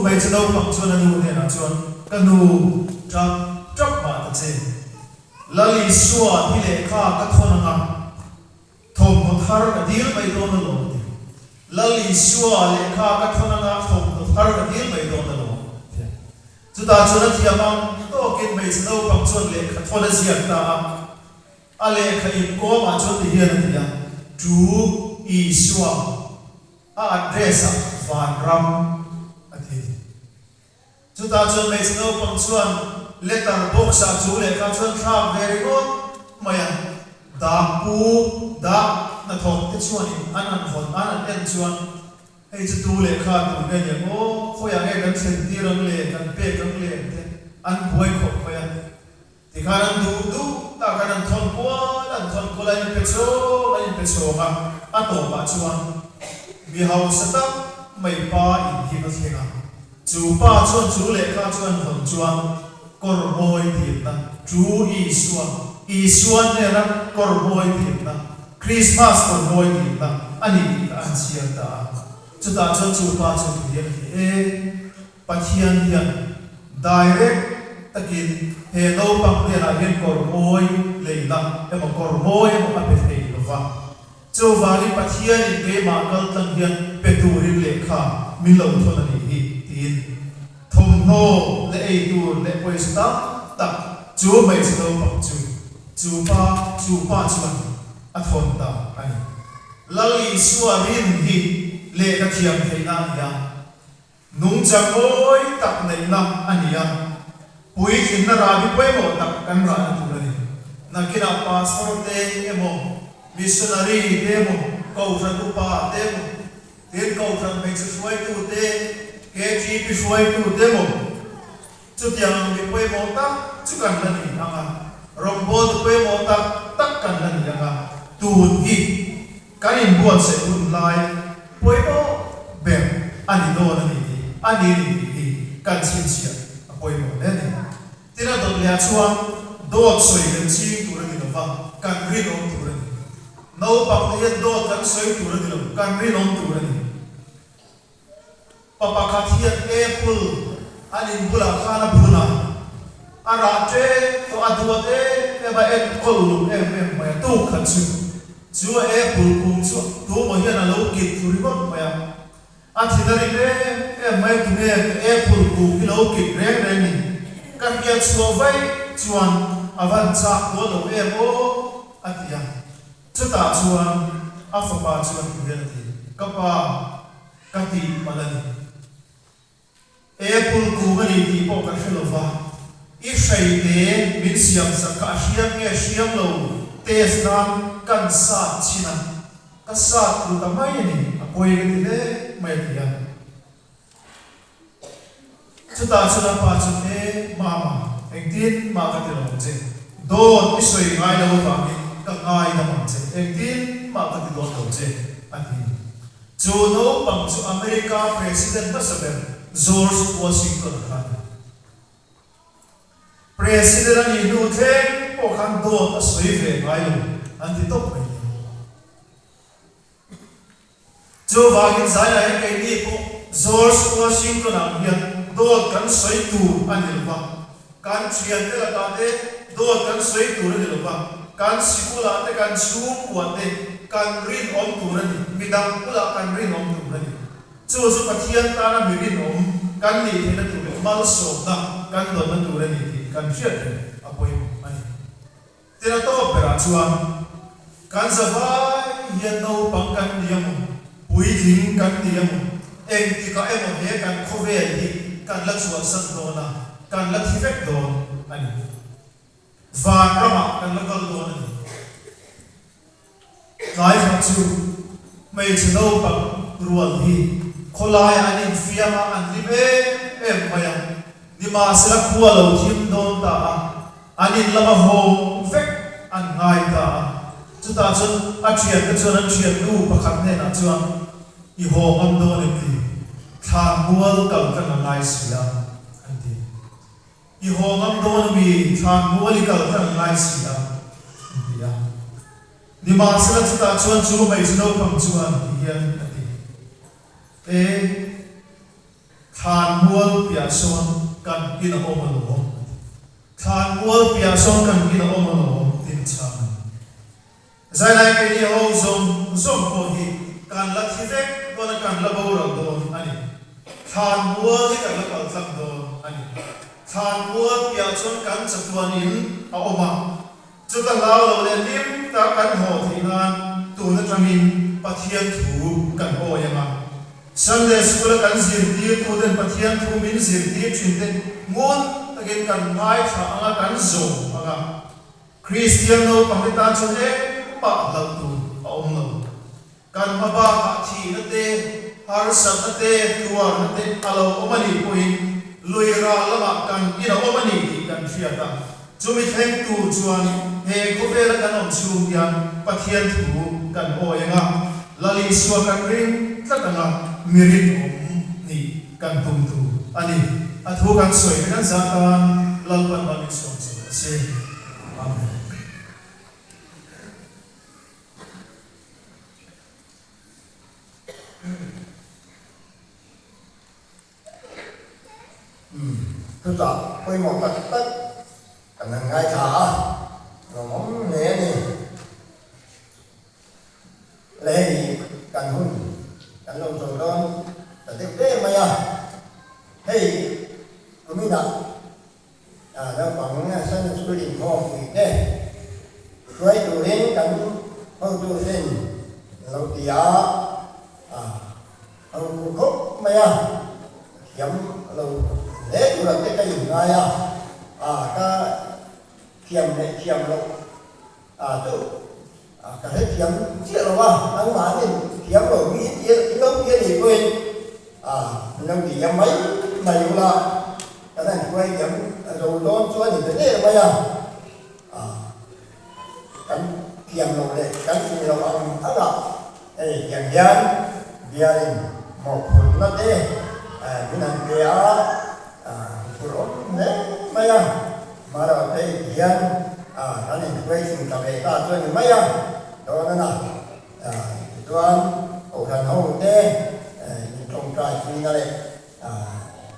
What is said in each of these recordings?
mấy chân đâu bằng chuan anu này là chuan canu trap mà ta chế lali suwa hi le kha ka thona nga thom mo thar ka dil mai do na lo lali suwa le kha ka thona nga thom mo thar ka dil mai do na lo chu ta chuan thi amang to kin mai chân đâu bằng chuan le kha thona ziak ta ale kha in ko ma chuan ti hian ya chu i suwa a address van ram athi chu ta chuan mai chân đâu bằng chuan letter box a chu le ka chuan thak very good maya da pu da na thok te chuan an hon an en chuan hei chu tu le kha tu ne ne o khoya nge kan sen ti rang le kan pe kan le te an buai khop khoya ti kha ran du ta kan an thon ko la in pe cho ma a to ba chuan mi hau sa ta mai pa in hi na thenga chu pa chuan chu le kha chuan hon chuan kor boy thietna chu isuan ne na kor boy thietna Christmas kor boy thietna ani ka an sia ta chuta chu pa chu hian e pathian hian direct takin he no pang ne la hian kor boy leila ema kor boy ema pe thei lova chu wali pathian in ke ma kal tang hian peturin lekha min lo thon ani hi tin thom ho le ei tur le poista ta chu mai chu pang chu pa chuan a thon ta ani lali suarin hi le ka thiam theina ya nung chang oi tak nei na ania pui in na ra bi poi mo tak kan ra tu ni na kina pastor te emo missionary te mo ko ran tu pa te mo ten ko ran mai chu suai tu te ke chi pi suai tu te mo chu tiang bi poi mo ta chu kan na ni anga rombo tu poi mo ta tak kan na ni anga tu hi kan in buat se un lai poi mo bem ani do na ni ani ni kan chin sia poi mo le ni tina dot lia chuan dot soi kan chi tu ra ni va kan ri no tu ra ni no pa ye dot kan soi tu ra ni kan ri no tu ra ni papa khathian apple anin bula khana buna ara te to aduate e ba en kolu em ma tu khan chu apple kum chu tu mo hian a lo kit tu ri bot ma a thidari le e mai tu ne apple ku ki lo kit re re ni kan ya chu vai chuan avan cha do lo e mo atia chu ta chuan a fa pa chuan tu hian ti ka pa ka ti malani apple ku ngani ti po ka helova i shai te min siam sa ka siam lo test nam kan sa china ka sa tu ta mai ni a koi ga ti le mai ti ya chuta chuna pa chu te mama engtin ma ka ti lo che do i soi ngai lo ba ni ka ngai na ma che engtin ma ka ti lo che ani chu no pang chu America president ba saben George Washington khan president ani nu the po khan do a soi ve ngai lo an ti top mai chu wagin zai la kai ni po George Washington ang hian do kan soi tu anil ba kan chian te la ta te do kan soi tu ni lo ba kan sikula te kan chu kwa te kan rin om tu ni midang kula kan rin om tu ni chu pathian ta na mi rin om kan ni the na tu le mal so na kan do na tu ni kan chiat apoi ani te na to pera chuan kan zawai hian no pang kan diam pui thing kan diam eng ti ka emo he kan khove hi kan la chuan san do na kan la thivek do ani van rama kan la kal do ani ngai fa chu mai chno pa rual hi kholai anin fiama an libe em maya ni ma sela khuwa lo thim don ta anin lama ho vek an ngai ta chu ta chun a thian ka chun an thian nu pakhat ne na chuan i ho ngam do ni ti tha mual kal kan ngai sia an ti i ho ngam do ni tha mual kal kan ngai sia an ti ya ni ma sela chu ta chuan chu mai chu no phang chuan hian an ti e than mual pia son kan ina omalo khan mual pia son kan ina omalo tin chang zai lai ke ni ho zom ko hi kan la thi vek don kan la bo ra don ani khan mual hi kan la pal sak don ani khan mual pia son kan chatuan in a oma chu ta lao lo le lim ta kan ho thi nan tu na tramin pathian thu kan o yama Sunday school kan zir dir tu den pathian thu min zir dir chin den ngon again kan mai tha anga kan zo anga Christian no pamitan chon e pa lau tu om no kan maba ha thi na te har sam na te tuar na te alo omani poin loira lama kan ina omani ti kan fiata chumi thank tu chuan he ko vela kan om chung yan pathian thu kan o yanga lali suwa kan ring tlatanga mirit ni kan tum tu ani athu kan soi kan zatan lalpan bani som se amen Thứ ta quay một mặt tất cần hàng ngay thả rồi móng nè đi lệ cần hôn cần lâu rồi đó cần tiếp tế mày à hey của mình đã nó bằng sân suy định hồ thì thế quay tụ đến cần hôn tụ đến lâu tía hôn khúc mày à kiếm lâu thế tụ là cái gì ngay cái kiềm lâu tụ cái hết kiềm chia rồi mà ăn mà thì kiềm rồi nghĩ cái lâu kia thì quên năm thì em mấy mày là cái này quay kiềm rồi đó cho thì thế là bây giờ cái kiềm lâu này cái gì lâu ăn ăn lắm đây kiềm gian gia đình một phần nó thế cái này kia rồi đấy bây giờ mà rồi đây kiềm cái này quay sinh cả về ta cho nên mấy đó nó là tuan ổ thần hậu thế trong trại phi này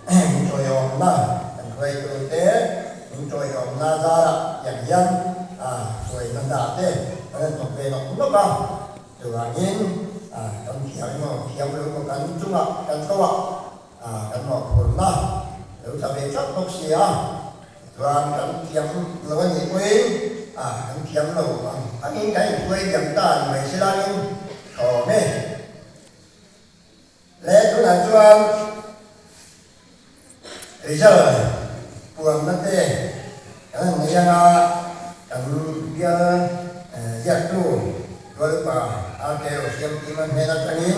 mình chơi hòm na mình quay cơ thế mình chơi hòm na ra dạng dân rồi mình đạt thế nên thuộc về nó cũng rất cao từ hàng yên trong chiều mà chiều luôn một cánh trung ạ cánh câu ạ cánh ngọt hồn na nếu ta về chắc bốc xì tuan cánh kiếm lối nhị quên cánh kiếm lầu anh những cái quên điểm ta mày sẽ la lên khổ mê lẽ tôi là tuan bây giờ buồn mất thế cái này người ta cầm bia giặt tu rồi bà ăn kêu xem tim anh hay là cái gì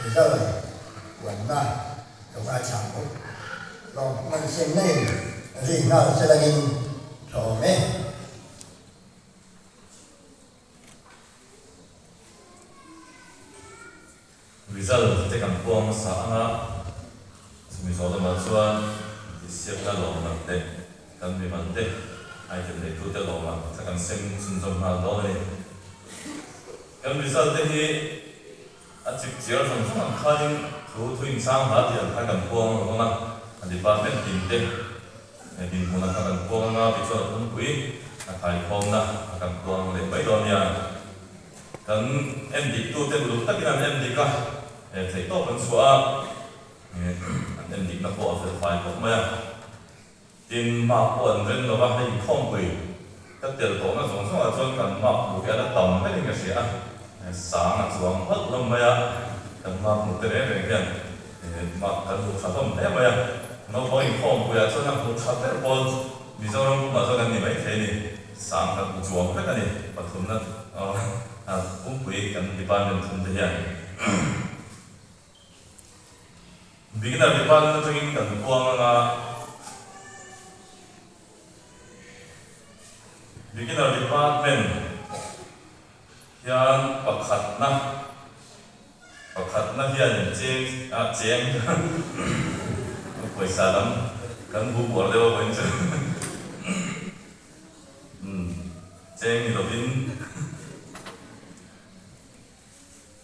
bây giờ buồn na chúng ta chẳng có lòng mình xem này gì nào sẽ là nhìn khổ mê result te kan puang sa anga sumi so da ma chuan siap ka lo ma te kan mi man te ai te le tu te lo ma sa kan sem sun zom na lo ni kan result te hi a chip chiar som som khanin thu thuin sang ha ti an kan puang lo na an department tin te din mo na kan puang na bi chuan un pui a khai khom na kan puang le bai do nia kan em dik tu te lu takin an em dik ka thấy tốt hơn xóa anh định là bỏ phải phải của mẹ tin mà quần lên nó vào hình không quỷ các tiền tổ nó giống như là cho cần mặc một cái là tầm cái gì cái sáng là xuống hết lắm mẹ cần mặc một cái đấy về mặc cần một sản phẩm đấy mẹ nó có hình không quỷ cho nên một sản phẩm bồn vì sao nó mà cho cần gì mấy thế này sáng cần một xuống hết cái này và thun nó cũng quỷ cần đi ban mình thun thế này beginner department training kan puang nga beginner department yan pakhat na hian cheng paisa lam kan bu bor lewa boin chu cheng ni robin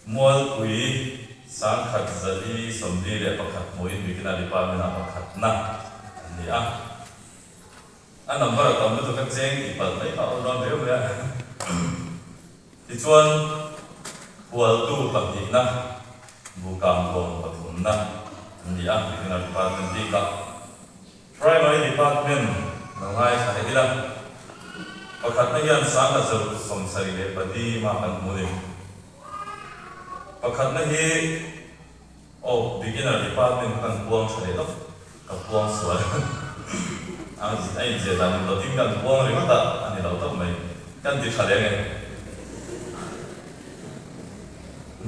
mual pui sang khat zali somli le pakhat moin bikina department a pakhat na ni a number tam tu kan cheng ti pal mai pa ron le le ti chuan hual tu pakhi na bukam kon pathum na ni bikina department di ka primary department nangai sa hila pakhat na yan sang ka zaru somsari le padi ma kan muni pakhat na hi beginner department kan buang sa le ka buang sual ang ai je dan lo ting kan buang ri ta ani lo ta mai kan ti khale nge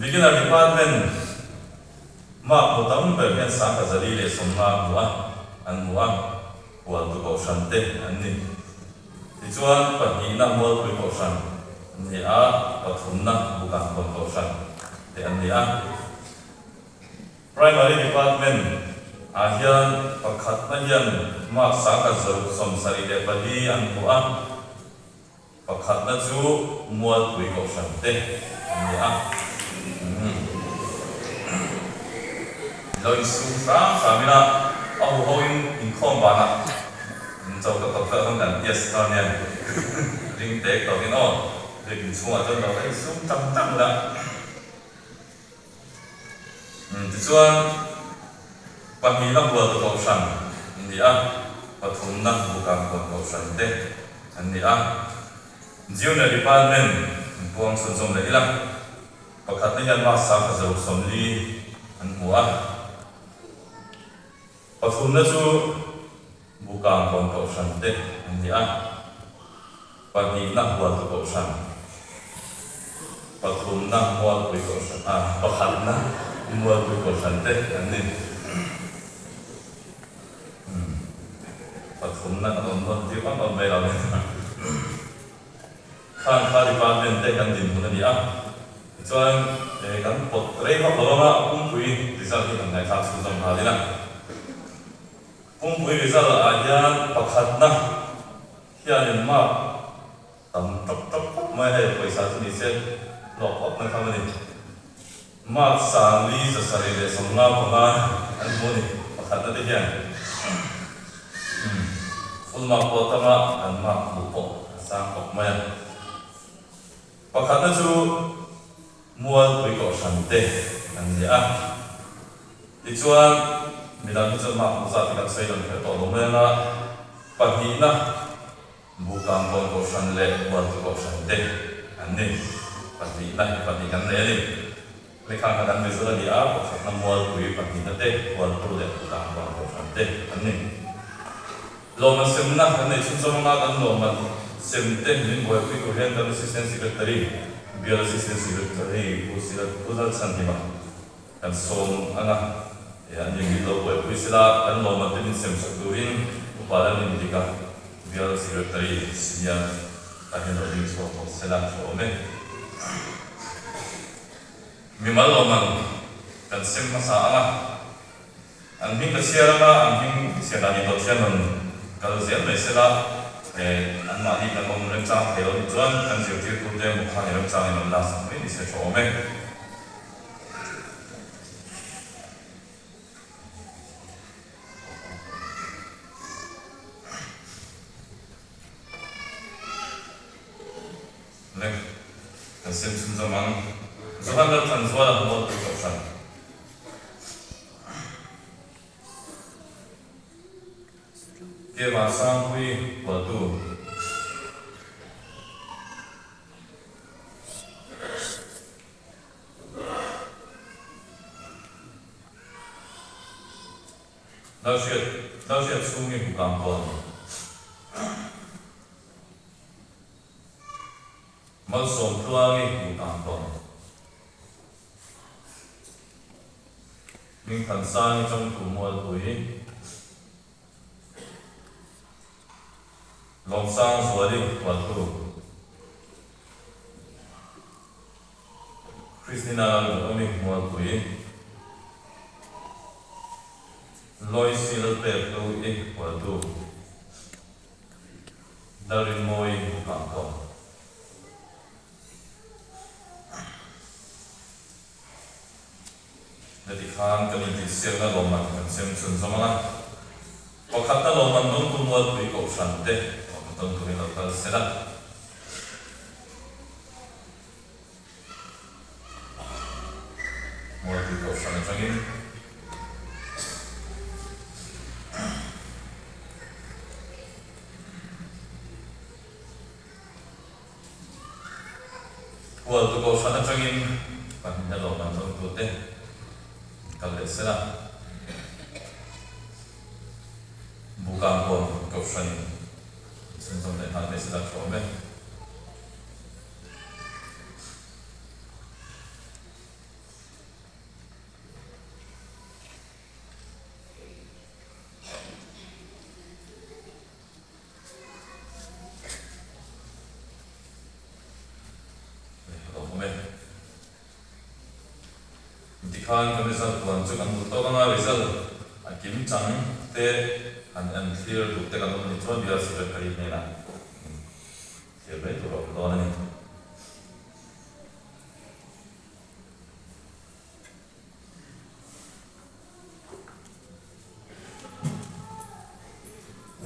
beginner department ma ko tam ber yan sang ka zari le somma an muwa hual tu ko shante ani ti chuan pahni na hual tu ko shan ni pathum na bukan ko shan te an ni primary department ahian pakhat na yan ma sa ka zaru somsari le pali an buwa pakhat na chu mual tu ko shan te an ni loi su sa mina au hoin in khom bana châu các tập thơ đang yes con nha riêng tế có cái nó để mình xuống ở trên đó thấy xuống trăm đó thì chuan bằng nghĩ năm vừa cầu sẵn thì và thùng năm bộ cảm còn cầu sẵn thế anh thì diêu này department buông xuân sông đấy lắm và khát nên nhân mà sáng cả dầu sông ly anh mua và thùng nó chú bukan kon kau sante ni pagi nak buat kau san patum nak buat kau san pakhat nak buat kau sante ni patum nak on dia kan on bela kan department te kan din pun ni chuan kan pot rei ko lama pui result ni kan thak su jam hali na pui result ayan pakhat na hian ma tam top mai hai paisa ni se lok op na khamani ma sang li sa sari le songa panga an moni pakhat na de hian full ma po tama an ma mu po sang op mai pakhat na chu mual pui ko sante an ya ti chuan milan chu ma mu sa ti kan sei lan to lo me na pahni na bukan kon ko san le mual ko sante an ni pahni kan le ni le khang kan me sura dia pakhat na mual pui pahni na te mual pro le bukan kon ko sante an ni lo ma sem na kan nei chun chong na kan lo ma sem te min boy pui ko hian kan assistant secretary biar assistant secretary pusat santima kan som anga ya ni gitu boy pui sila kan lo ma tin sem sakdurin upalan ni dika biar secretary sia ahin lo ding so sela so me mi mal lo man kan sem masa anga an hing ka sia anga an hing sia da ni to sia man kalau sia mai sela an ma hi kan mong rem chang theo chuan kan jiu ti tu de mu khang rem chang ni la sam ni se cho me le kan sem sun zaman zohan da tan zwa da mo tu ko san ke ma sang hui wa tu Lao Xue Chung ni bukan pon. Mal som tua ni bukan pon. Ning kan sa ni trong tu mual hui. Long sang suari waktu. Christina ni mual hui. Loi sil pe tu waktu. Dari moi bukan pon. Jadi khang kan in siam na lom man kan sem chun zong la ko khat na lom man dong tu mo tui ko san te ko ton tu ni la se la mo tui ko san changin Well, to go sana changin kan hello man dong tu te kal se la bukan pun go san sun zong de han se la cho me Dikhan kami sa tuan cuk ang to nga result akim chang te an clear du te kan ni chuan bia sa kari ne na ke be to ro do ni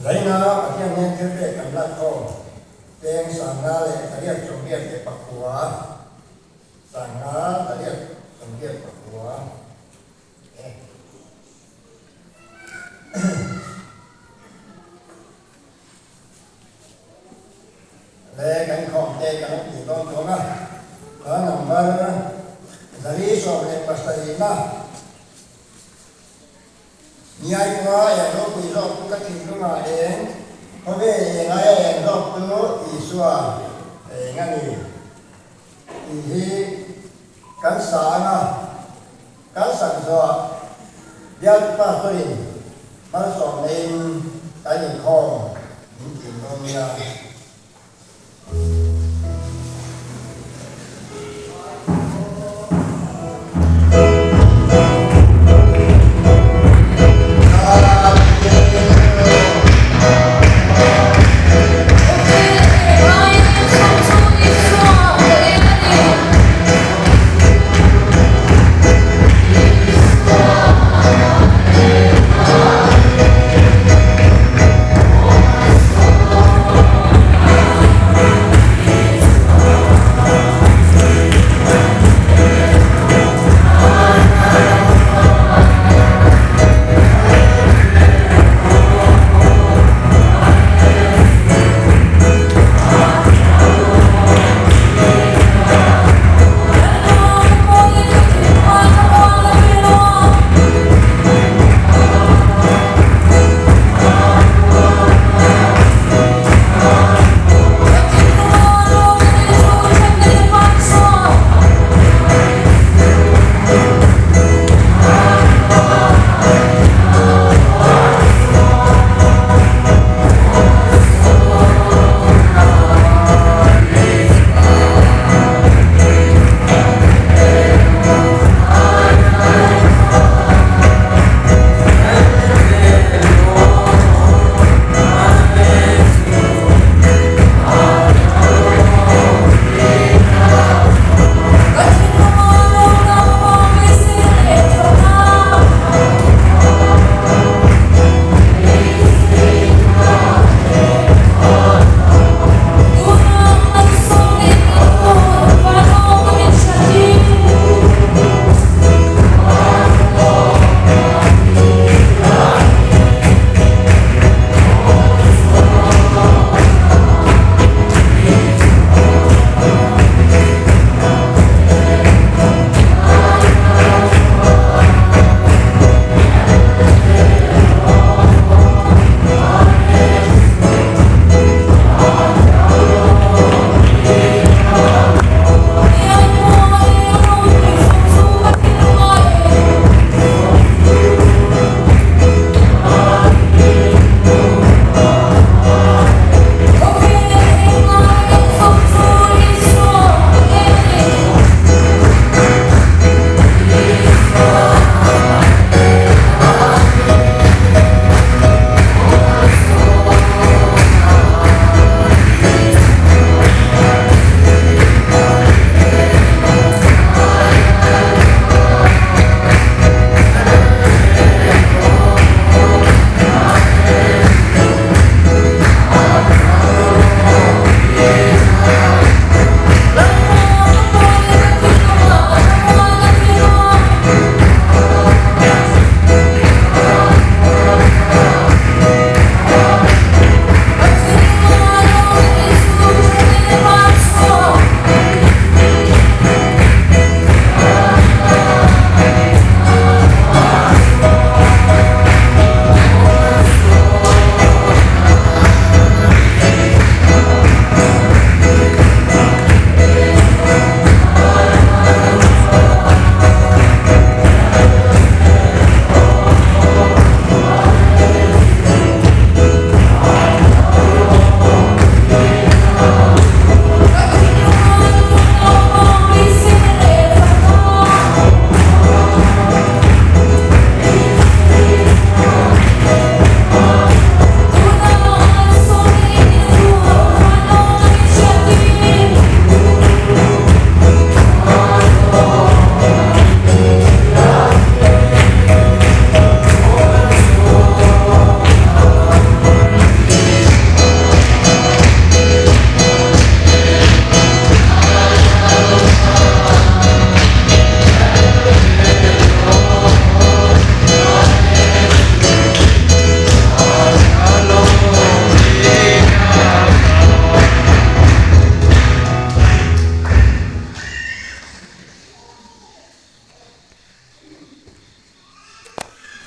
Zaina akyang ne kebe kan la ko teng sanga le ariat chombiat te pakua sanga ariat chombiat pakua le kan khom te kan ti don ko na ka number dari so le pastarina nhai qua ya lo quy lo cũng các kinh cũng là đến có về ngay ya lo cũng thì xua ngay này thì cán sáng à cán sáng rồi biết ba tuổi mà sống lên cái gì không những chuyện đó nha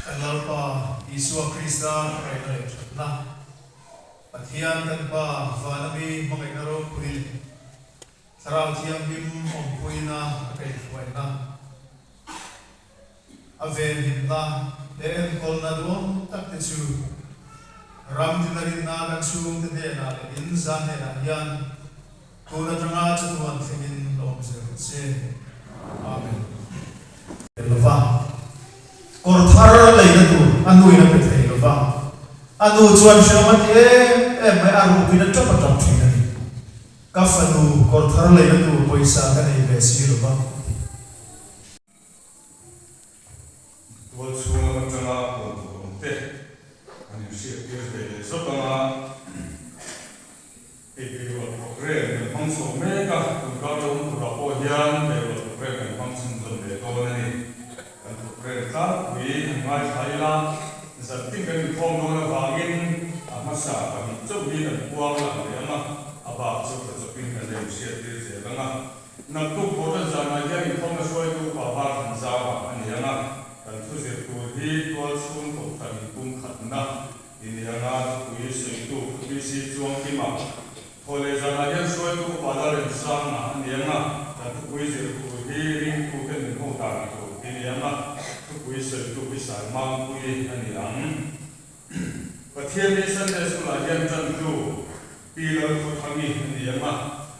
Kalalpa Isua Krista Kainare Na Pathian Tanpa Vanami Makainaro Puril Sarau Tiang Bim Ompuina Kaitwaina Aven Himna Deen Kolna Duom Taktesu Ram Dinarin Na Kansung Tendena Inzan Hena Yan Kuna Tranga Chatuan Thimin Lom Se Amen Elva Korthar Laina Tu Anu Ina Pethe Elva Anu Chuan Shamat Mai Aru Pina Chapa Chap Thina Kafanu Korthar Laina Tu Poisa Kane Besi Elva Tuol suunga tanga ponte ani usia kirte sotanga ebiwa progre mangso mega kungalo turapo hian bewa progre mangsun zonde tonani kan progre ta wi ngai thaila zating kan thong dona wangin amasa kami chobi na puang la ama aba chu chu pin kan le usia kirte langa naktu boda jana ya thong na soi tu pa ba kan za ani anga kan thu se tu hi tual sun ko kan kum khatna ini anga kui se tu kui si chuang ki ma thole jana yan soi tu pa da ren sang na ani anga kan kui se tu hi ring ku ken ho ta tu ini anga kui se tu bi sa ma kui ani ang pathian ni san de su la yan chan tu pi lo thu thangi ani anga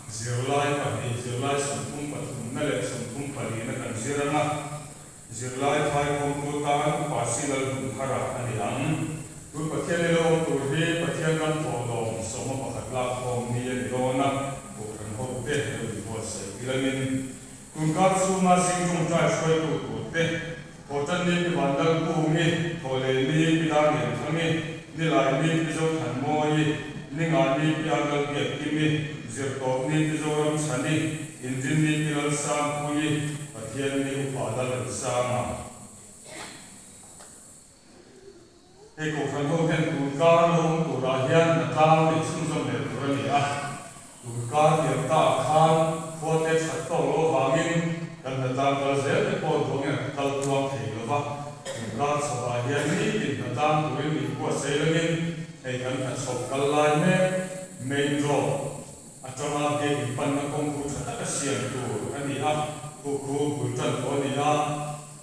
zirlai pa ni zirlai sam thum pa thum na le sam thum pa ni na kan ziranga Zirlai Thai Komputan Pasilal Hara Aniang Tu Pathian Lo Tu Hi Pathian Kan Thodong Soma Pakatla Khom Ni Lona Bukan Hote Buat Sekilamin Kunkat Suma Singtung Chai Shoi Tu Kute Hotan Ni Pibandal Kuhungi Thole Ni Pidani Thangi Nilai Ni Pizo Thanmoi Ninga Ni Piagal Piakimi Zirkop Ni Pizo Ram Sani Indin Ni Pilal Sam Pui Pathian ni upadal sama. Eko kanto ten tukar long turahian natang di sunsom le turania. Tukar yang tak akan kuat satu lo bangin dan natang kalzel eko dongnya kal tuang thilova. Tukar sebahagian ni di natang turin di kuat selengin. Ekan asok kalai main draw. Acama ke ipan na kongku cata kasian tu ani Kuku bukan konia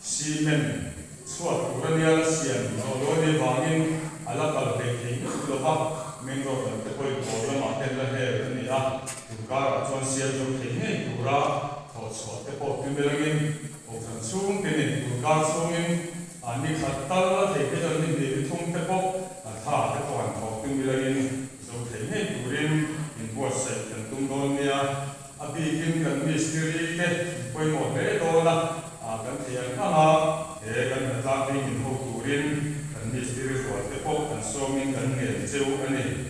simen suat kurania sian kalau ni bangin ala kalau beking lepas minggu dan tekoi kolam makan leher ni tukar cuan sian jom kini tukar suat tekoi timbelangin bukan sung kini tukar sungin ani khatal lah tekoi jadi ni tung tekoi thah tekoi antau timbelangin jom kini turin imbuat saya tentung donia abikin kan misteri ke koi mo le do la kan thian ha kan ta tin ho turin kan misteri so te po kan so min kan nge cheu ani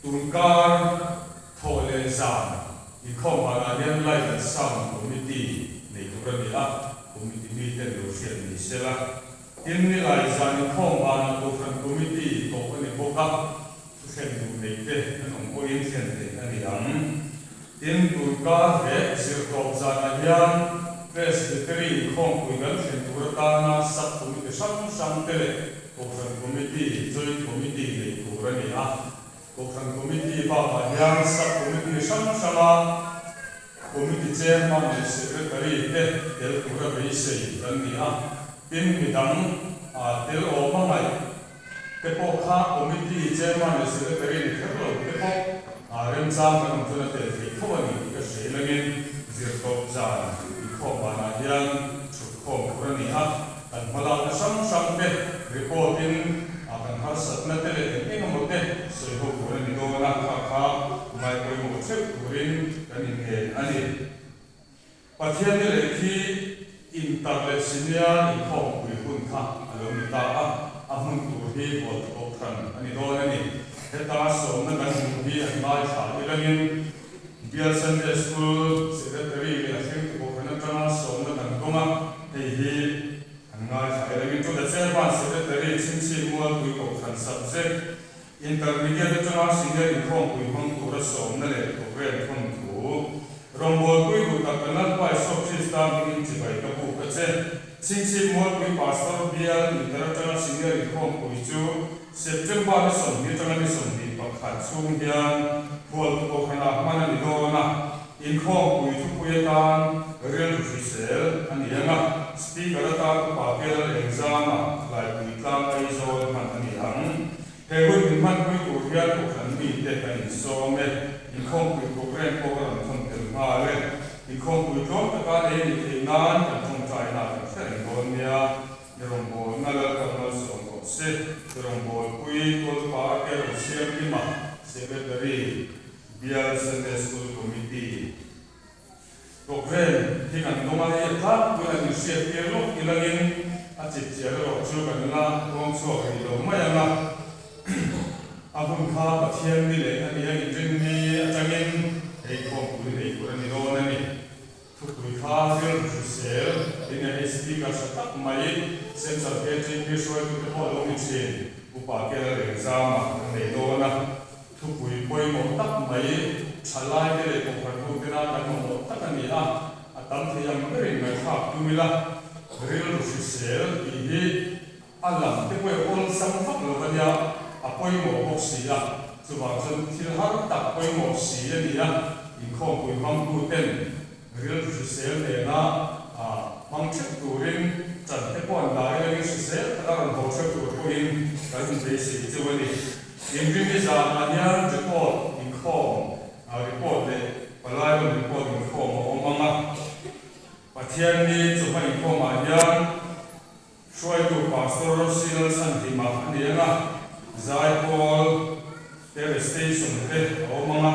tunkar thole zan I khom ba lian lai kan sam committee nei tu ra ni a committee mi te lo sian ni sela tin ni lai zan khom ba na ko kan committee ko ni ko ka khen du nei te an ko in khen te ani ang tin tu ka ve sir ko za na hian presbytery khom ku gan khen tu ta na sat committee sam te le ko khan committee joint committee nei tu ra ni a ko khan committee ba ba hian sat committee sam committee chairman ni secretary te tel tu ra be sei kan ni a tin mi dang tel o ma mai Kepo kha committee chairman secretary ni khalo kepo ren sam kan tuna te thawani ka selangin zirko zan ikho bana hian chukho kurani ha kan mala ka sam te report in akan har satna te le eng mote soiho kurani do na kha mai koi mo chep kurin kan in ani pathian le ki internet sinia ikho kui hun kha alom ta ahun tu hi bol okran ani do ani heta so na kan hi an mai sa ilangin bial sunday school secretary le asim ko kana kana so na kan koma hi an ngai sa ilangin to the chairman secretary chin mo ku ko kan subject intermediate to na senior ko ku hong tu ra so na le program hong tu rombol ku ta kana pa so system in chi bai ka ku ka chính trị một quý pastor bial international senior inform quý chú September này sớm đi trong này sớm đi bậc hạt xuống hiền buổi tối khai mạc mà này đó na inform quý chú quý tan real official anh em à speaker ta cũng bảo cái là exam à lại quý tăng ai rồi mà anh em hệ hội mình mang quý chủ hiền của anh mình để cái số này inform quý program không thể mà lên inform quý chúng ta cái này thì nan không phải là cái này nha Yerong bol na la kamal song ko se yerong bol kui kol pa ke siam lima secretary bial Sunday school committee program hi kan noma hi tha ku la ni siam ke lo ilangin a chit chia ro chu kan la kong so ri lo ma ya na abun kha pathian ni le ani yang jin ni achangin ei ko ku ni ku ni lo na ni Tukui khadir kusel ina SB ka satak mai sensor page visual to the whole of it upa ke la exam nei do na tukui poi mo tak mai chalai de ko phartu de na ta mo tak ani a atam the yam rin mai kha tumila real kusel hi alam te ko all sam phak lo ka ya apoi mo ko si ya chuwa chun thil har tak poi mo si ani ya in kho pui mam ku ten real official ne na mang chep turin chan te pon lai le official ta ron ho chep tu ko in kan basic che wani in rin ni za na nya report in kho report le palai report in kho mo manga pathian ni chu mai kho ma nya shoi tu pastoral seal san ti ma ani nga zai pol te station te o manga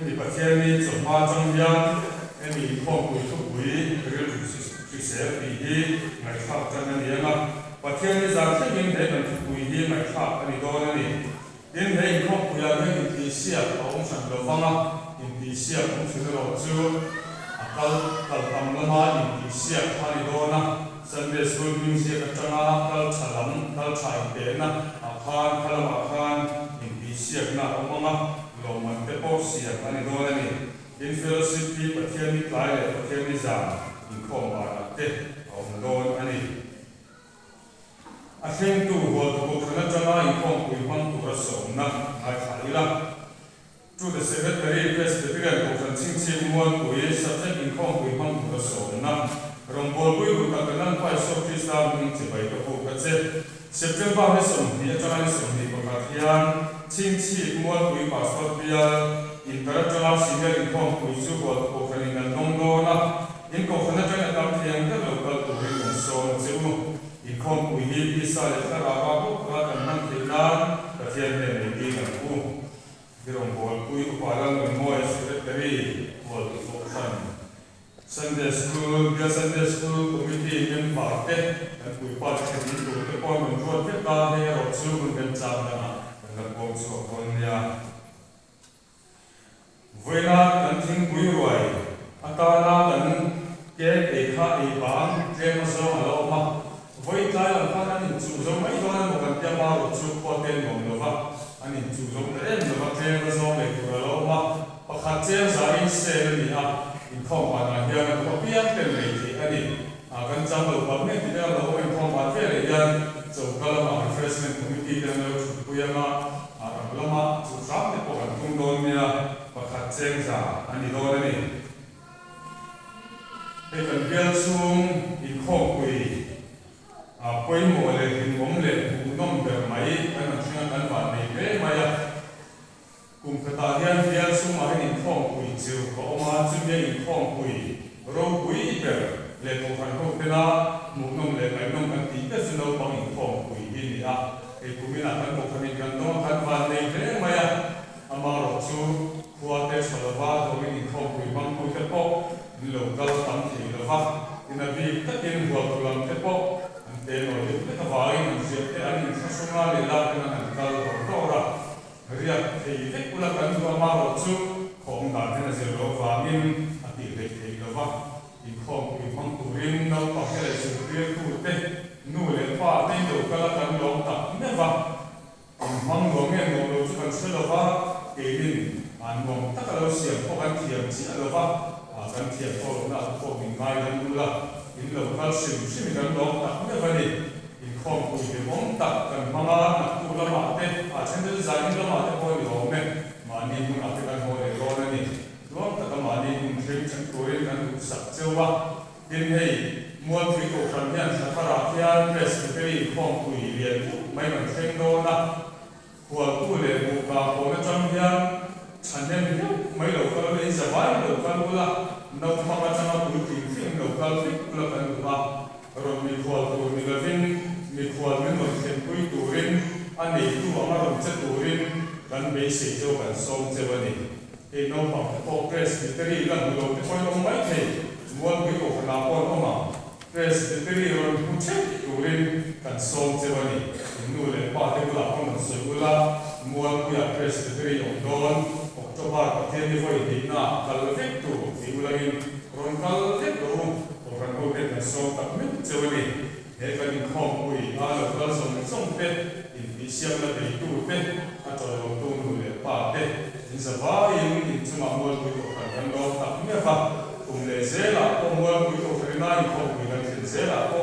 ni pathian ni chu ma chang yang Emi phong quý thúc quý real official hi ngày khác chân anh em và thiên ni giả thiết những thế cần thúc quý hi ngày khác anh đó này đến thế phong quý là những tí xia ông sản đồ phong á những tí xia ông sản đồ chú kal tam lama những tí xia anh đó na Sunday school những xia cái chân á kal chalam kal chai bé na khan kalam khan những tí xia na ông á lo man te po xia anh đó này in fellowship ki pathian ni tlai le pathian ni za in khom ba na te om don ani a thleng tu hol tu khana changa in khom pui hmang tu ra so na ai khalila to the secretary presbyterian ko san ching ching mon pui subject in khom pui hmang tu ra so na rong bol pui ru ka kanan pai so krista ming che bai ka pu ka che September ne som ni changa ni som ni ko ka thian ching chi mon pui pastor bia international senior inform quý chú của cổ phần ngân đông đô na in cổ phần cho nên làm thiền các local tổ chức ngân số chịu inform quý hi sa để ta ra ba bộ ra cần năng thiền nan và thiền để đi ngân u cái đồng bộ quý của bà đang ngân ngôi secretary của cổ phần Sunday school committee nhân bảo tết and quý bà thiền đi tổ chức quan mình luôn biết ta hay ở chú mình cần chạm là ngân bộ số con nhà với na cần thinh quý rồi, ta na cần cái để khai bán cái mà số mà lâu mà với cái là ta nên chủ động mấy đó một cần tiêu bao được chủ quan tiền của mình đó anh nên chủ động để em được cái mà số để của lâu mà và khát chế giải sẽ là gì à, không phải là hiện có biết cái này thì anh nên cần chăm được bấm thì là lâu em không phải cái này dân chủ cái là refreshment committee cái này chủ yếu mà lâu mà chủ sáng thì có cần tung đồn nha và khát chênh giả anh đi đâu đây để cần biên xuống in khô quỳ quay mùa lệ hình bóng lệ cũng nông bề máy anh làm chuyện anh phản này bế máy cùng cái ta hiện biên xuống mà in khô quỳ chiều có mà chuyên viên in khô quỳ rồi quỳ bề lệ một phần không thế nào một nông lệ mấy nông anh tí cái sự đâu bằng in khô quỳ đi đi à thì cũng như là anh một phần in gần đó anh phản này bế máy mà rồi chú qua tết sau đó rồi mình không bị băng bụi thế bộ lâu lâu tắm thì là vắt thì là vì tất nhiên vừa từ làm thế bộ anh tên rồi thì tất cả vài anh duyệt cái anh sẽ sống ra để làm cái này anh ta rồi đó ra riêng thì cái cũng là cái mà rồi chú không đạt thế là sẽ lo và mình anh thì để thì là vắt thì không bị băng bụi riêng đâu có cái là sự riêng của tết nuôi lên pha tết rồi cái là cái lòng tập nên vắt băng bụi nghe nó rồi chú cần sẽ là vắt cái mình anh mong tất cả los xiêm có căn thiệp chỉ là vắt căn thiệp thôi là của mình ngay lên luôn là in lo ka sim kan lo tak me vani in khom ku be mong tak kan mama na tu la ma te a chen de za ni la ma te ko ni lo me ma ni mun a te kan ho le lo na ni lo ta ka ma ni mun thim chen ko ri kan u sak chewa din hei muan phi ko kan hian sa khara hian presbytery khom ku i lian mai man thleng do na huwa tu le mu ka ko na cham hian chanem mai lo ka le za vai lo ka lu la no ma ma chama ku ti film lo ka fi lo kan ba ron mi huwa tu mi la vin mi huwa min lo khen pui tu rin ani tu ama ron che tu rin kan be se jo kan som che ba ni e no pa ko presbytery lan lo te ko lo mai the muan phi ko na ko no ma presbytery ron ku che tu rin kan som che ba ni nu le pa te la ko na so la muan ku ya presbytery on don October ka te ni foi di na kal vek tu ti ulangin ron kal vek do o kan ko te na so tak min che ba ni he kan khom ui a lo ka som pe in bi siam la dei tu pe a to lo tu nu le pa te in sa va in chuma muan ku ko kan lo tak me fa le zela ko muan ku ko na in khom ui kan zela ko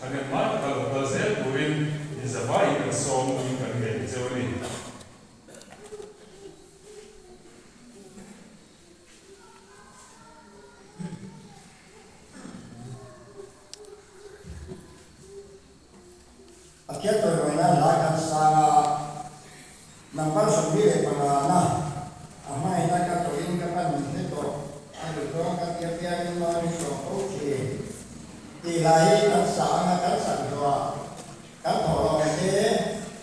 ane ma ka lo ka zel turin in sa va in som in kan ge che ba ni Akia to roina la kan sanga nampan sambi le pana ama ina ka to in ka pan ne to adu to ka tia pia ni ma ni so okay ti lai kan sanga kan san do kan tho lo te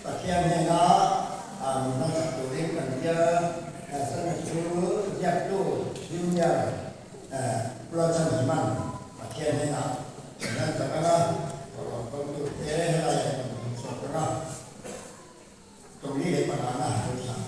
akia ne na na sa to rin kan dia sa chu ya tu dunya pro chan man akia ne na na ta kana ko tu te laตรงนี้เลยปัญหาหน้าโดยสาร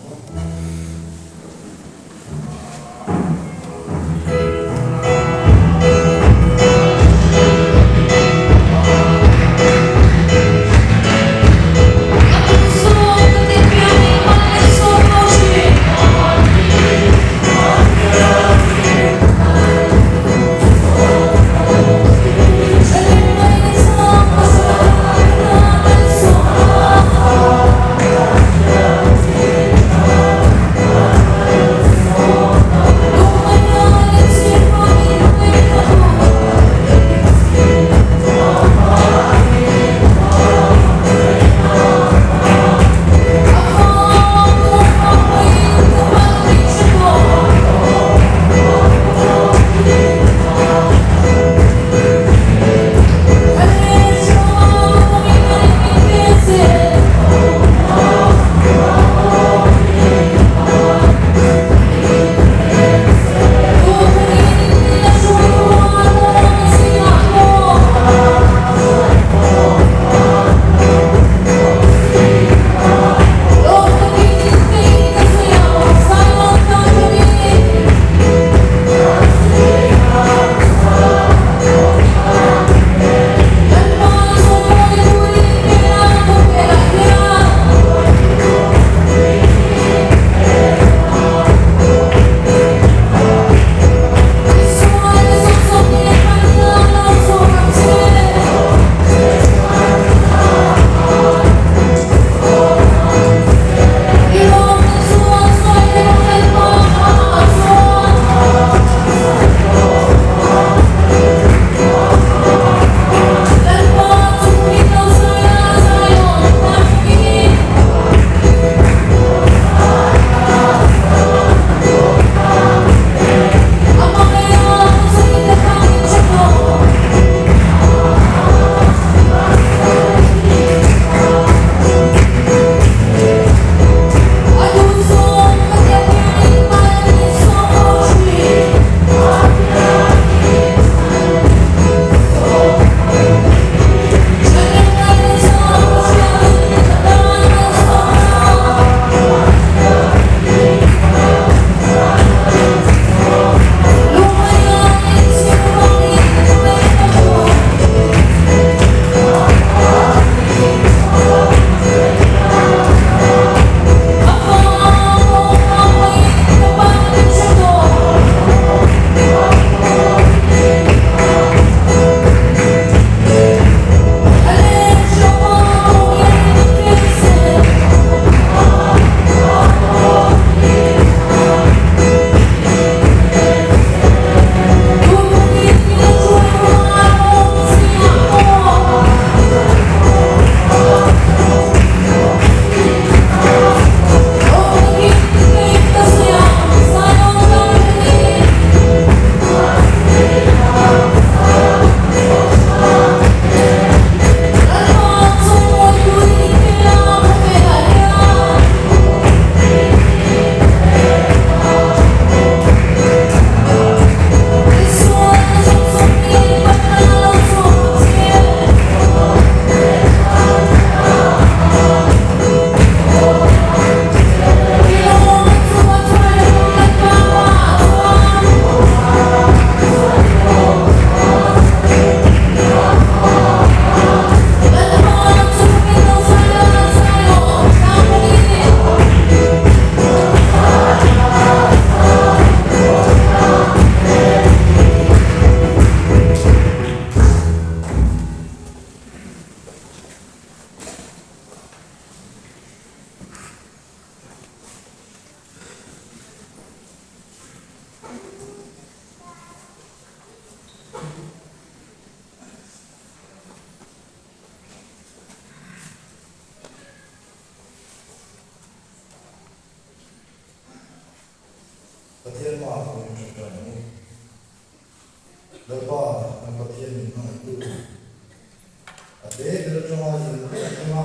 để được cho mọi người biết là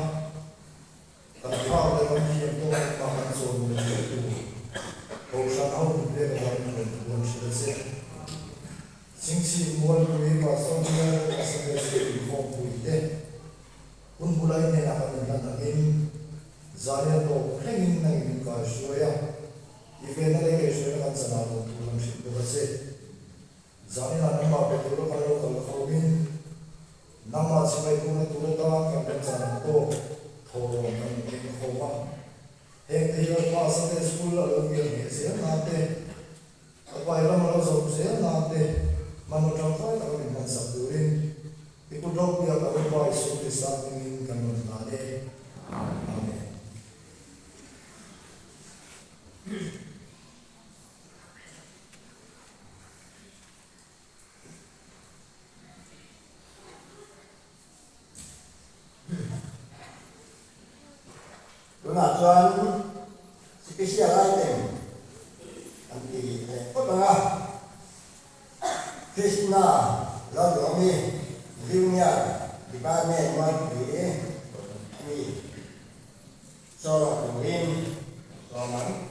còn phao để con đi em tôi mà con số mình được cầu sang hậu để con mình sẽ chính trị muốn quý và xong rồi sẽ sẽ không quý thế cũng muốn lấy này là mình đang in giá này đồ hay in này mình có số ya event này cái số này kan sana lo tu lang ship được sẽ giá này là năm bảo vệ tôi có đâu có không in năm mà sẽ phải tu ta kan kan sana to thô mình không có hết thì là qua sang cái school là được cái sẽ là thế quay ra mà nó giống sẽ là thế mà một trong phải là mình cần sắp đến thì cũng đâu bây giờ có một vài số thì sao mình cần mình làm đây amen đúng là cho special item anh chị có bằng Krishna lo lo mi Junior di ba mẹ ngoan quý mi cho là cùng in cho mắng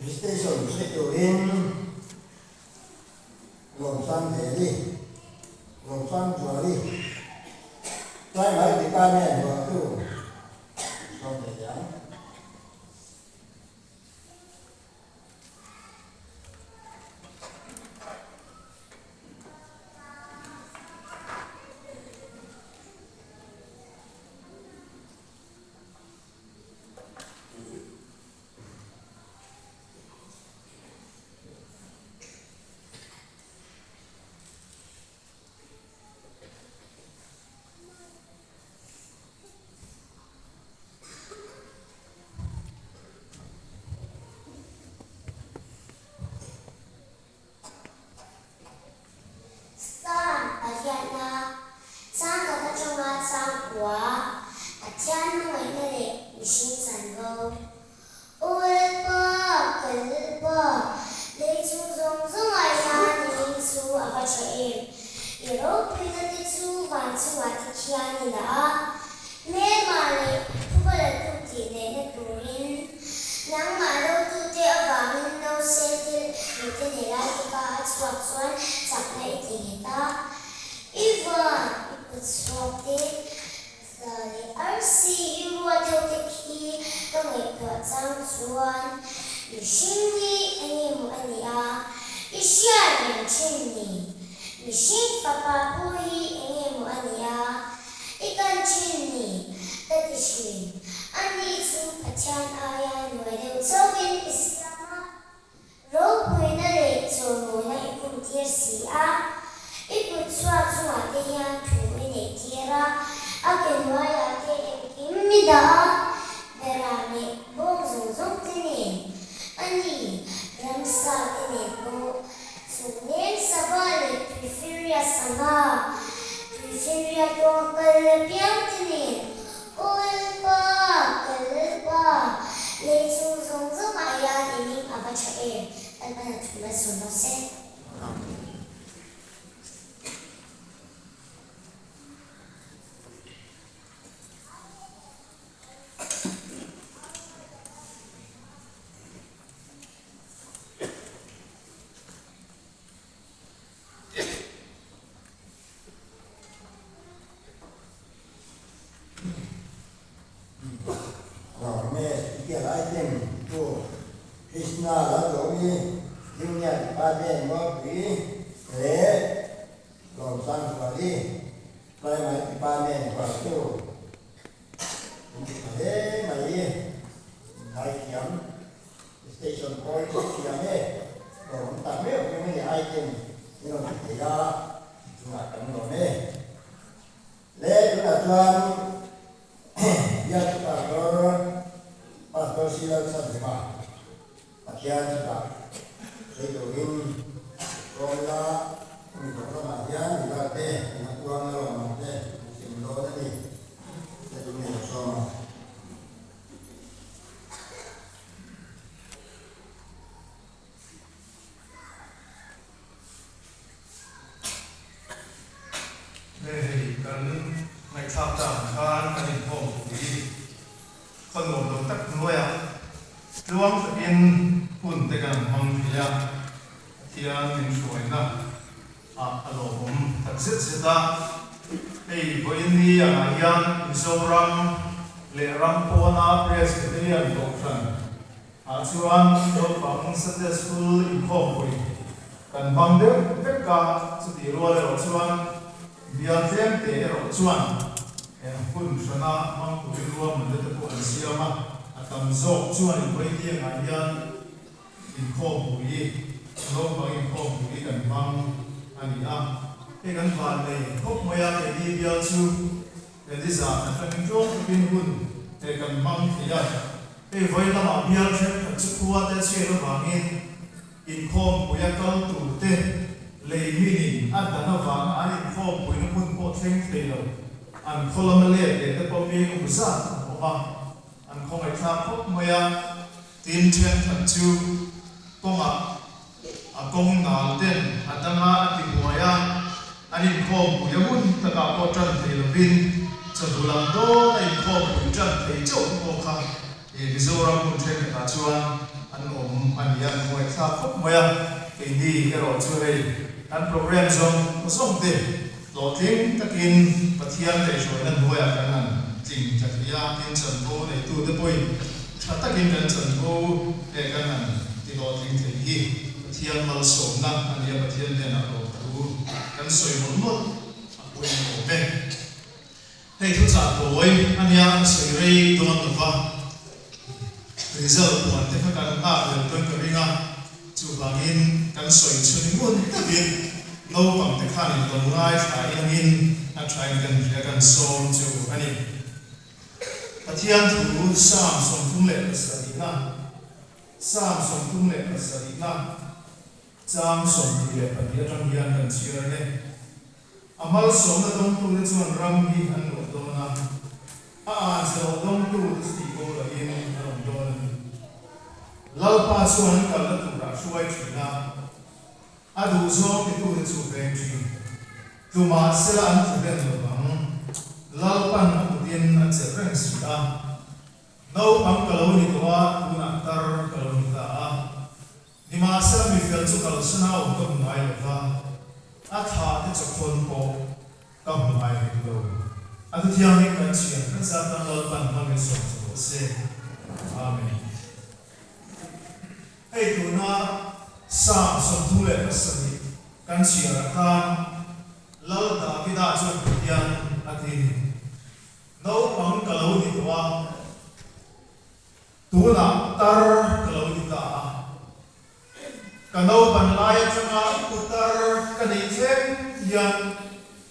station sẽ điều in gồm sang thế đi gồm sang chùa đi trái lại thì ba mẹ vừa tu không thể dám anh em ngồi xa khóc mày cái đi cái rồi chưa đây anh program xong nó xong thế lo tiếng ta kinh và thiên để rồi nên nuôi cái này chỉnh chặt ya tin chân cô để tu tới bôi ta kinh chân cô để cái này thì lo tiếng thế gì thiên mal sống na anh em thiên để nào tu cái soi một bôi một bên hey thu giả bôi anh em soi rây tuần tuần va result buat kita kan ada tuan keringa cuba ingin kan soi cunimun tapi no pang tekhan itu mulai saya ingin try kan dia kan solve tu ani patian tu sam som tumle pasarina sam som tumle pasarina jam som dia dia trong dia kan siar ne amal som na dong tu le chuan ram hi an lo do na so dong tu sti ko la in lalpa chuan kal la tu ra suai thina adu zo ke tu chu veng thi tu ma sela an tu den lo bang lalpan atu din an che reng sia no pang kalo ni to wa tu na tar kalo ni ta ni ma sela mi fel chu kal sana o ko mai lo va a tha te chu khon ko ka mai lo atu thiang ni kan chian kan sa tan lalpan ma me so se amen hey tu na sam som tu le pasani kan chia khan lal da ki da chuan pian atin no pang kalau ni to tu na tar kalau ni ta kanau ban lai changa putar kanei them yan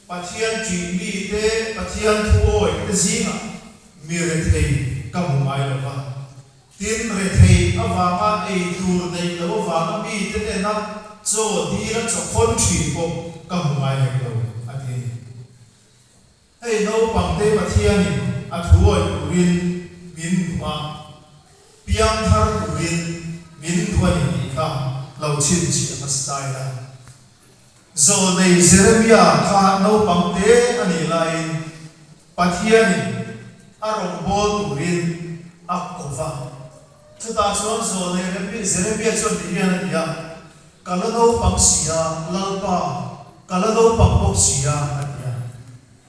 pathian chi mi te pathian thuoi te zinga mi re thei ka mu mai lo ba tin re thei awanga ei tur nei lo wanga mi te ne na cho di ra cho khon thi ko ka mu mai lo ati hey no pang te pathian ni a thuoi urin min ma piang thar urin min thuani ni ka lo chin chi ma style la zo nei Jeremiah kha no pang te ani lain pathian ni arong bol urin akova chuta chuan zo nei Jeremiah chuan ti hian ya kalano pang sia lalpa kalano pang bok sia atia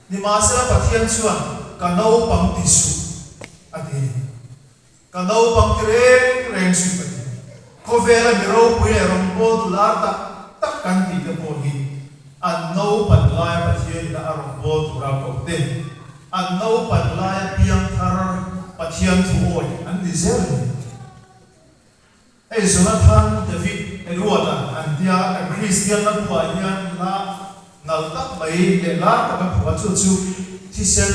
ni ma sa pathian chuan kano pang ti su ati kano pang reng su pati ko vela mi ro pui le rom bo tu la ta tak kan ti te bo hi an no pat lai pathian da rom bo tu ra ko te an no pat lai piang thar pathian thu oi an di zel ei Jonathan David Edward an dia a Christian la bua hian la nal tak mai le la ta ka phua chu chu thi sen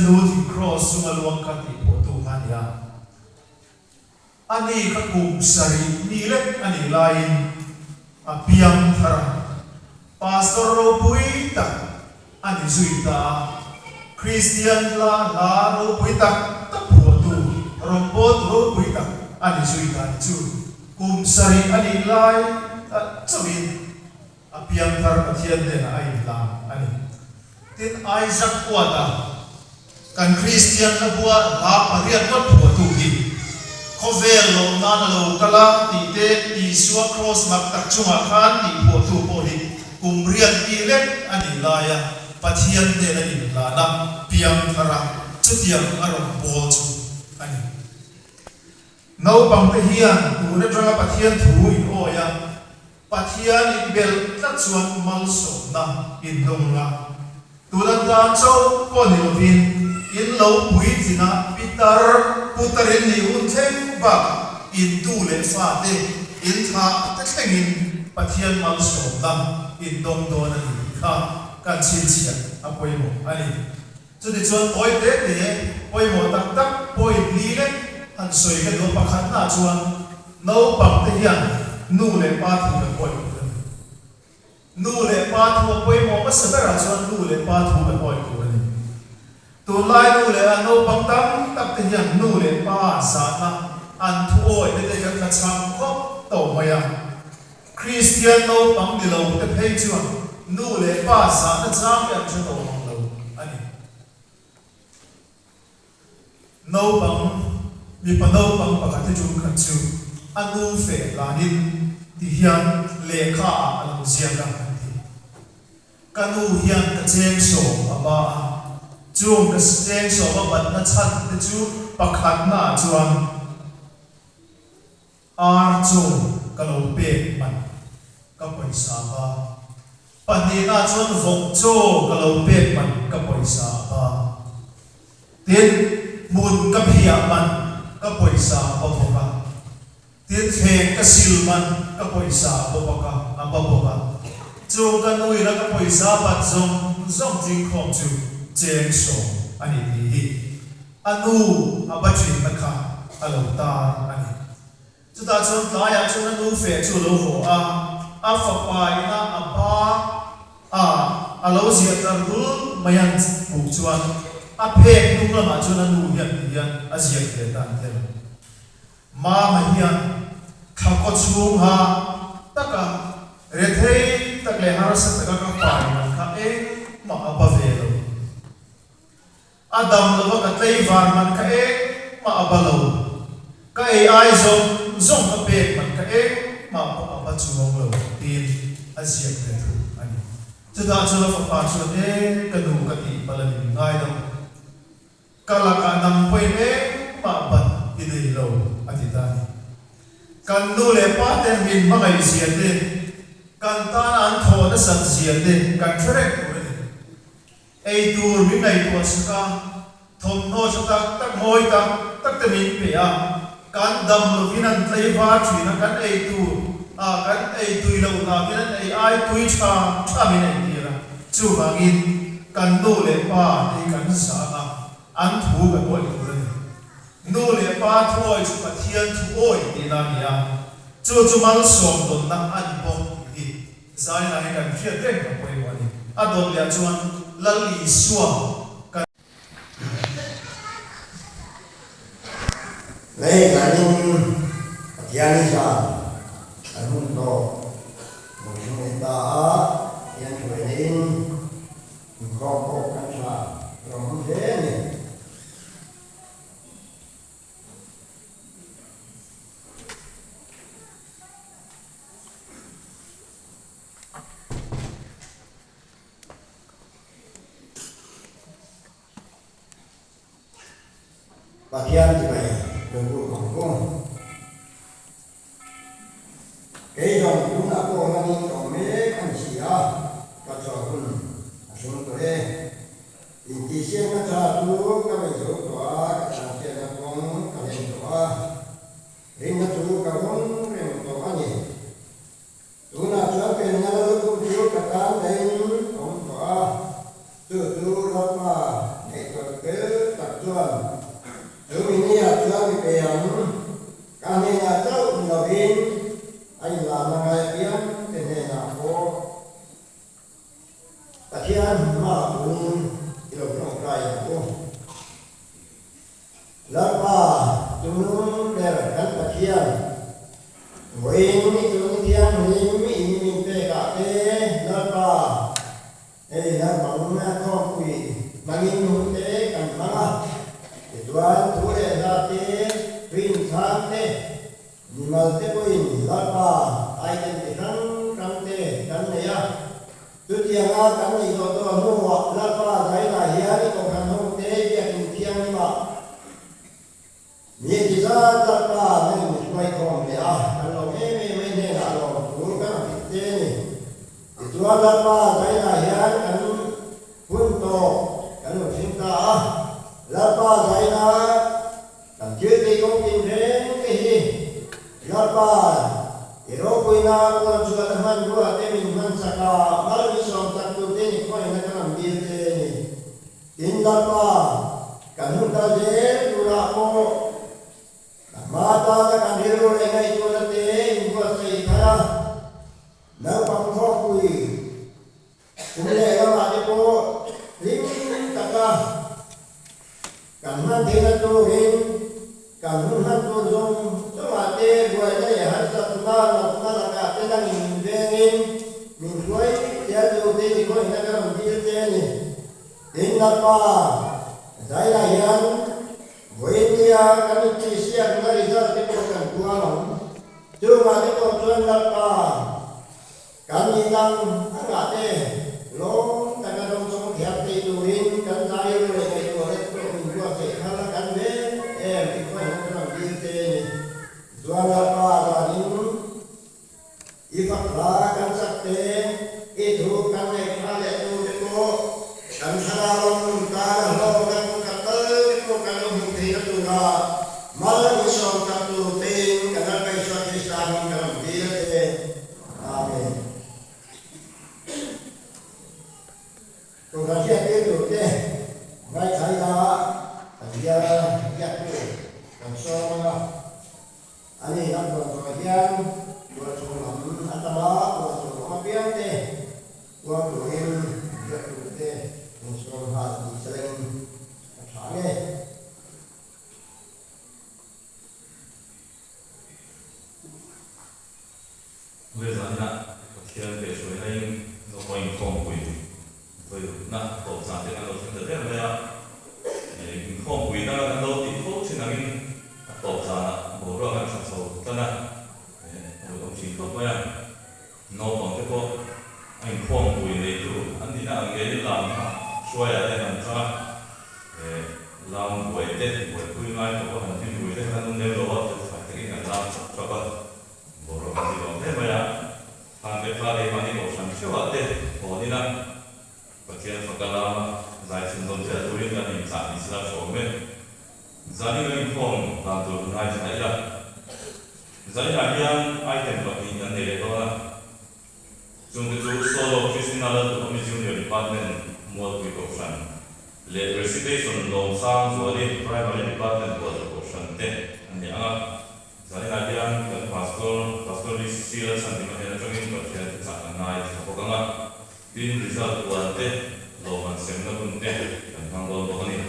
lu thi cross sunga luang ka ti po tu han ya ani ka kum sari ni le ani lain a piang thara pastor ro pui ta ani zuita Christian la ro pui ta ta po tu rombot ro pui ta ani zuita chu kum sari ani lai ta chawin a piang thar pathian ne na ai la ani tin Isaac kwata kan Christian na bua la pariat ko po tu hi khovel lo na lo kala ti te Isua cross mak tak chunga khan ti po tu po hi kumriat ti le ani laya pathian ne na in la na piang thara chutiang aron bol chu ani no pang te hian tu ne tanga pathian thu in oya pathian in bel tla chuan mal so na in donga tu dan dan chau ko ni lovin in lo pui tina pitar putarin ni un theng ba in tu le fa te in tha ta thengin pathian mal so na in dong do na ni kha kan chin chia a poi mo ani chu ti chuan oi te te poi mo tak tak poi ni le han soi ka do pakhat na chuan no pang te hian nu le pa thu le poi nu le pa thu poi mo ma sa ra chuan nu le pa thu le poi ko ni tu lai nu le no pang tam tak te hian nu le pa sa na an thu oi te ka chang ko to ma ya Christian no pang ni lo te phei chuan nu le pa sa na chang ya chu to ma lo ani no pang mi pano pang pakati chu khan chu anu fe lanin ti hian lekha alang zianga ti kanu hian ka cheng so aba chu ka cheng so ba bat na chat te chu pakhat na chuan ar chu ka lo pe man ka paisa ba pani na chuan vok chu ka lo pe man ka paisa ba tin mun ka phia man ka paisa ba boka tin theng ka sil man ka paisa ba boka aba boka chu ka nui ra ka paisa ba zong jing khom chu cheng so ani hi anu abatrin na kha alo ta ani chu ta chuan tlaya chuan anu fe chu lo ho a fa pa ina aba alo zia tar dul mayan bu chuan a phek nung lama chuan anu hian a zia ke tan tel ma ma hian khako chung ha taka re thei tak le har sa taka ka pa na kha e ma aba ve lo adam lo ka tlei var man ka e ma aba lo ka e ai zong ka pek man ka e ma aba chuang lo tin a zia ke thu ani chu da chu lo fa pa chu e ka nu ka ti palanin ngai do kala ka nam poi e ma ban idei lo ati ta kan nu le pa ten min ma ngai zia de kan ta an tho na sat zia de kan trek ko de ei tur mi ngai ko saka thom no cha tak moi tak te min pe a kan dam lo vinan tlei va thri na kan ei tu kan ei tui lo na vinan ei ai tui cha mi nei ti ra chu bangin kan nu le pa ei kan sa na an thu ka oi tu le nu le pa thoi chu pa thian thu oi ti na ni a chu mal som don na an bom ti zai na he kan thia tek ka poi wa ni a don le chuan lali suwa lấy cái những tiền ra cái hùng to một số người ta tiền tuổi đến không có cái啥rồi không thế này và thiên thì mày đừng có hỏng công cái dòng chúng ta có là những dòng mấy anh chị à và choคุณxuốngตัวเองอินทิเชียนก็จะรู้ก็ไม่รู้ตัวก็จะเจริญกงก็เรียนตัวเรียนก็รู้ก็รู้เรียนตัวนี่ตัวน่าจะเป็นงานรู้รู้กับการเรียนของตัวตัวรับมาในตัวเกิดตัดจวนtừ mình đi học cho mình về cả nên là cháu là viên anh làm là ngày biết thế này là có tất nhiên mà cũng được trong cái của lớp ba chúng đều là các tất nhiên với chúng thiên mình về cả thế lớp ba đây là bằng con quỷ mà nhìn hướng thế cảnh mà tuan tu le na te pin than te nimal te ko in la pa ai ten te kan te kan ne ya tu ti nga kan ni do to no wa la pa dai na ya ni ko kan ho te ya tin tiang ni ma ni ti za la pa ne ni mai ko me a kan lo me ne na lo tu kan te ni tu la pa dai na ya kan pun to kan lo sin ta la pa dai na kan che te ko tin den ke hi la pa iro ko ina ko chu ta han ru ate min man saka mal ni som tak tu te ni ko ina kan bi te ni tin la pa kan hu ta je tu ra ko ma ta ka kan ro le ngai tu la te in ko sai tha na pa ko kui tu le ga ma te ko ring ta ka cảm ơn thế là tôi đến cảm ơn hát tôi dùng cho mà tê vừa đây hát sập là cả cái đang nhìn về mình cuối theo tôi tê thì có những cái làm gì tê này đến là pa giải là hiện với Nia kami Cisia dari Zat Depokan Kualam Cuma Depo Tuan Lapa kami nang angate long kadang semua hati tuin kan saya mereka itu orang se khala kan me itu yang orang bilte Tuan Lapa ini ifaklah kan sakte itu kan khala itu depo kan salam kan lo kan kata depo kan mungkin itu malah isong satu ting kan kai suatu istana kan bilte amin. Tuhan siap itu deh, baik saya dia siap itu, dan semua ani nak bagian buat semua atau buat semua biar deh, buat tuhin dia tu deh, semua hal sering sangat. Bây giờ là thiên về suối này nó có những phong quỷ với na tổ sản thì nó thành rất là nhiều những phong quỷ nó đầu tiên không chỉ là những tổ sản bộ rồi hàng sản xuất cho nên một đồng chí không phải nó còn cái bộ anh phong quỷ này tu anh đi nào cái làm xuôi ở đây làm cho làm buổi tết buổi cuối ngày có hành trình buổi tết anh nêu đó phải cái ngày làm cho con bộ rồi cái gì đó thế mà hàng cái pha đây mà đi một sản xuất ở đây bộ đi nào Bagian perkara saya sendiri saya tulis dan insan Islam soalnya jadi inform bantu naik saya jadi yang item bagi yang dari mana jumlah solo profesional kami junior department muat precaution le recitation long sang jadi primary department buat precaution deh ini agak jadi yang pastor list sangat macam macam bagian sangat naik pokoknya din result kuante loman semna kunte kan hangol bokani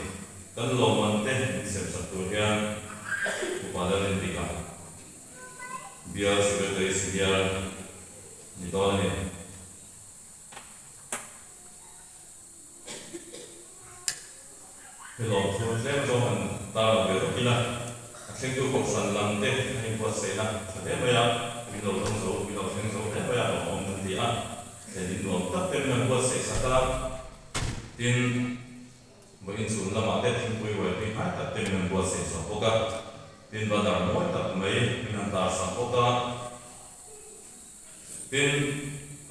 kan loman te sem satu yang upadan indika biar sebagai biar di tahun kalau sudah johan tahu betul akhirnya tu kopsan lantai yang buat saya saya banyak minum senso banyak orang dia jadi dua tak terima buat saya sekarang tin mungkin sudah lama tin kue kue tak terima buat saya semoga tin bandar mau tak mai minantar semoga tin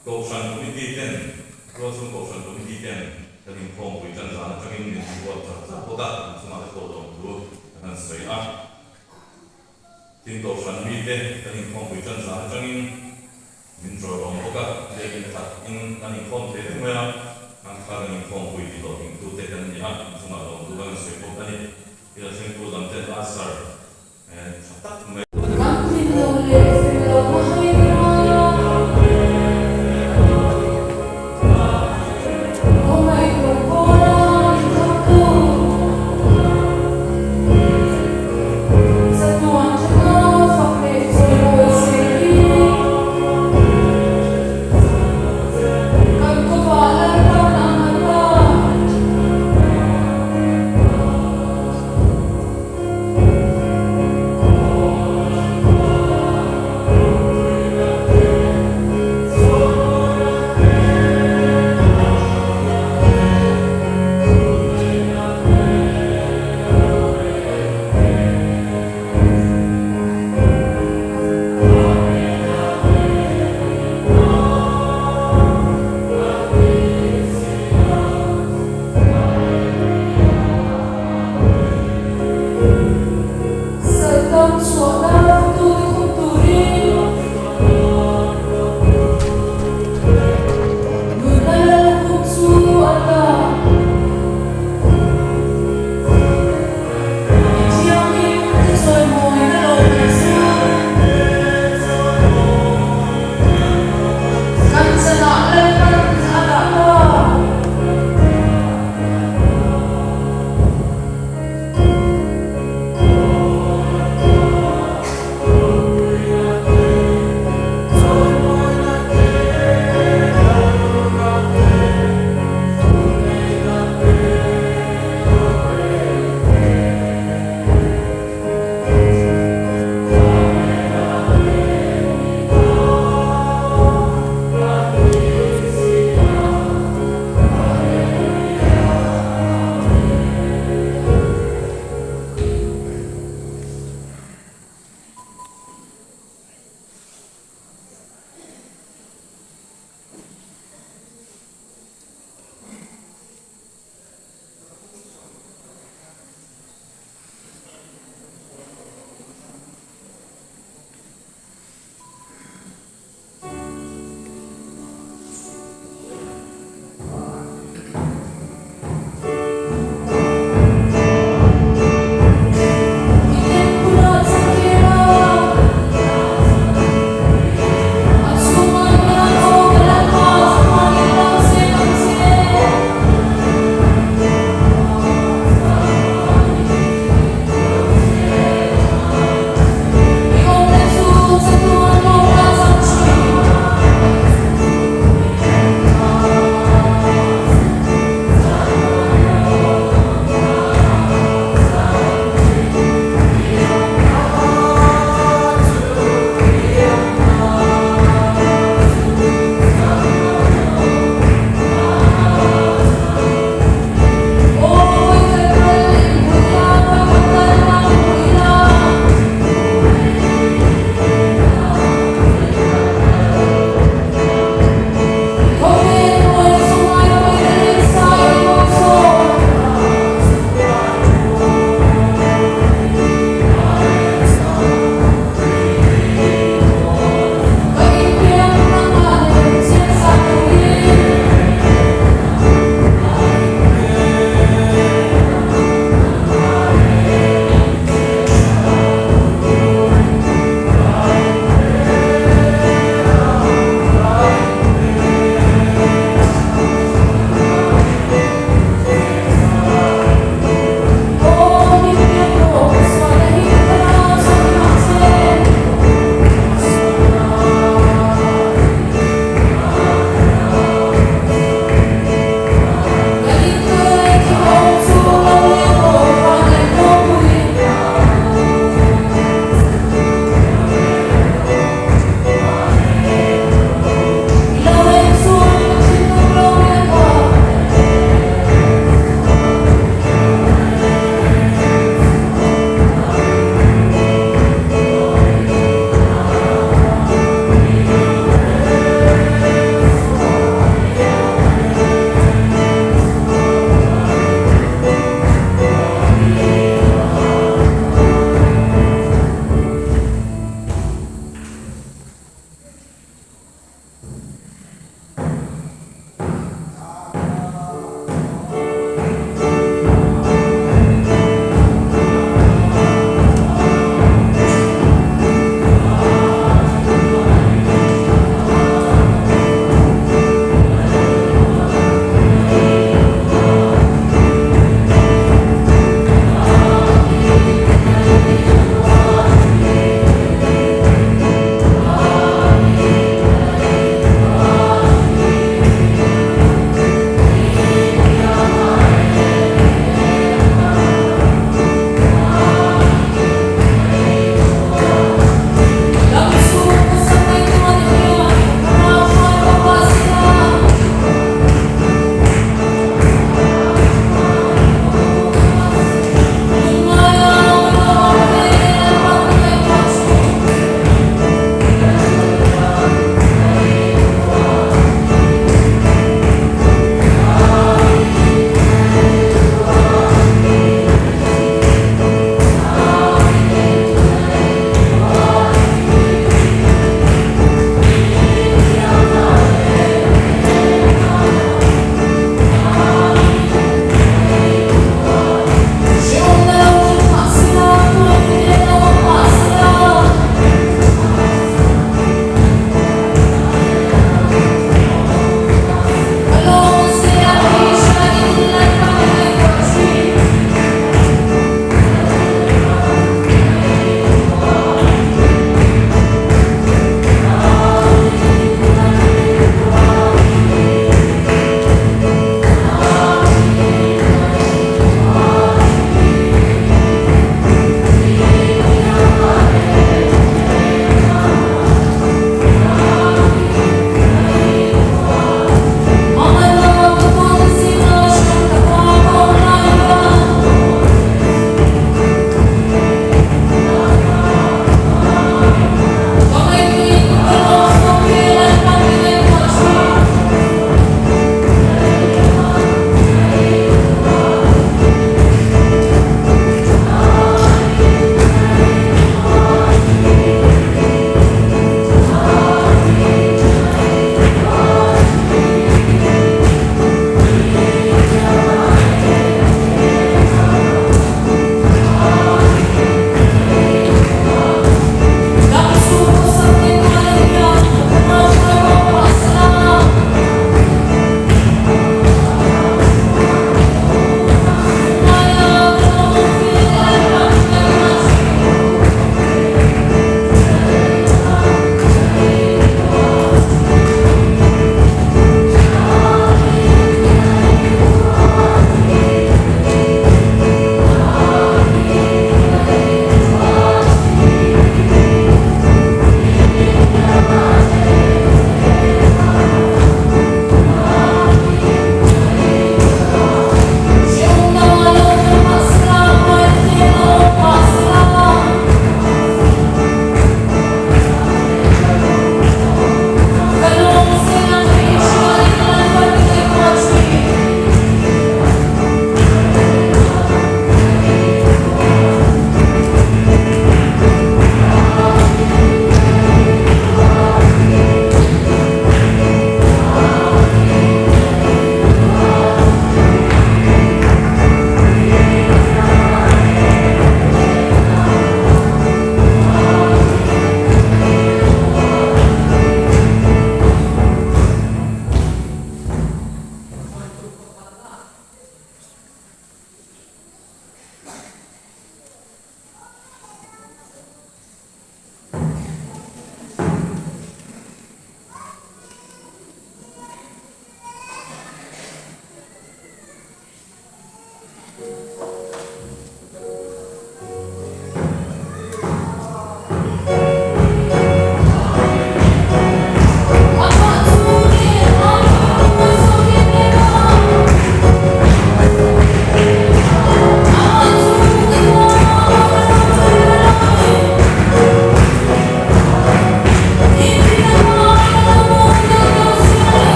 kausan komiti tin kausan komiti tin jadi form bukan sana cengin ni buat semoga semua foto dulu dengan saya tin kausan komiti jadi form bukan sana cengin 민주로 뭔가 내기는 다 인간이 폼되는 거야. 강파는 폼 보이기도 인도 되는 야 무슨 말로 누가는 쓰고 다니 이런 생각도 남들 아살 딱